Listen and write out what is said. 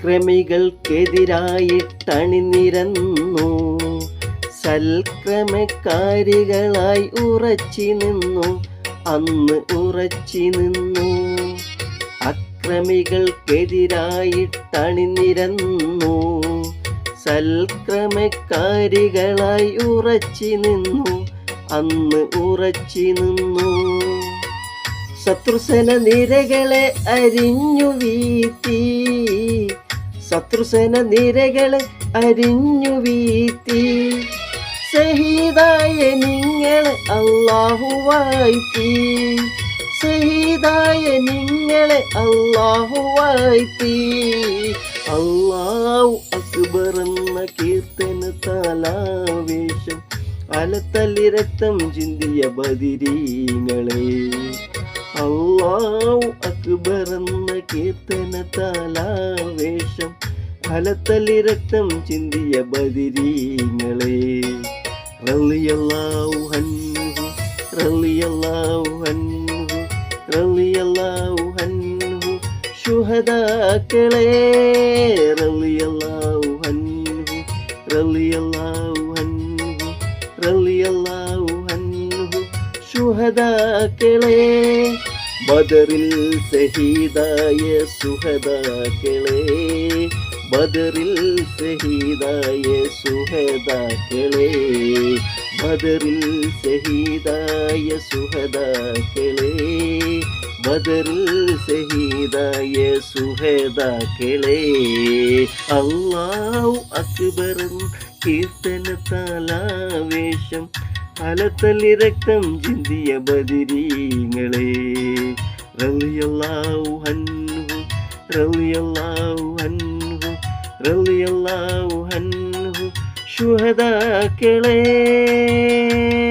അക്രമികൾക്കെതിരായിട്ടണിനിരന്നു, സൽക്രമക്കാരികളായി ഉറച്ചു നിന്നു, അന്ന് ഉറച്ചു നിന്നു. അക്രമികൾക്കെതിരായിട്ടണിനിരന്നു, സൽക്രമക്കാരികളായി ഉറച്ചു നിന്നു, അന്ന് ഉറച്ചു നിന്നു. ശത്രുസേന നിരകളെ അരിഞ്ഞു വീഴ്ത്തി, ശത്രുസേന നിരകളെ അരിഞ്ഞു വീഴ്ത്തി, ഷഹീദായ നിങ്ങളെ അല്ലാഹു വാഴ്ത്തി, ഷഹീദായ നിങ്ങളെ അല്ലാഹു വാഴ്ത്തി. അല്ലാഹു അക്ബർ എന്ന കീർത്തനത്താലാവേശം അലത്തല്ലി രക്തം ചിന്തിയ ബദിരീങ്ങളെ. അല്ലാഹു അക്ബർ എന്ന കീർത്തനത്താലാവേശം അലത്തല്ലി രക്തം ചിന്തിയ ബദിരീങ്ങളെ. റളിയല്ലാഹു അൻഹു, റളിയല്ലാഹു അൻഹു, റളിയല്ലാഹു അൻഹു ശുഹദാക്കളെ. റളിയല്ലാഹു അൻഹു, റളിയല്ലാഹു അൻഹു, റളിയല്ലാഹു അൻഹു ശുഹദാക്കളെ. ബദറിൽ ഷഹീദായ സുഹദാക്കളെ, ബദറിൽ ഷഹീദായ സുഹദാക്കളെ, ബദറിൽ ഷഹീദായ സുഹദാക്കളെ, ബദറിൽ ഷഹീദായ സുഹദാക്കളെ. അല്ലാഹു അക്ബർ കീർത്തനത്താലാവേശം അലത്തല്ലി രക്തം ചിന്തിയ ബദിരീങ്ങളെ. റളിയല്ലാഹു അൻഹു, റളിയല്ലാഹു അൻഹു, റളിയല്ലാഹു അൻഹു ശുഹദാക്കളെ.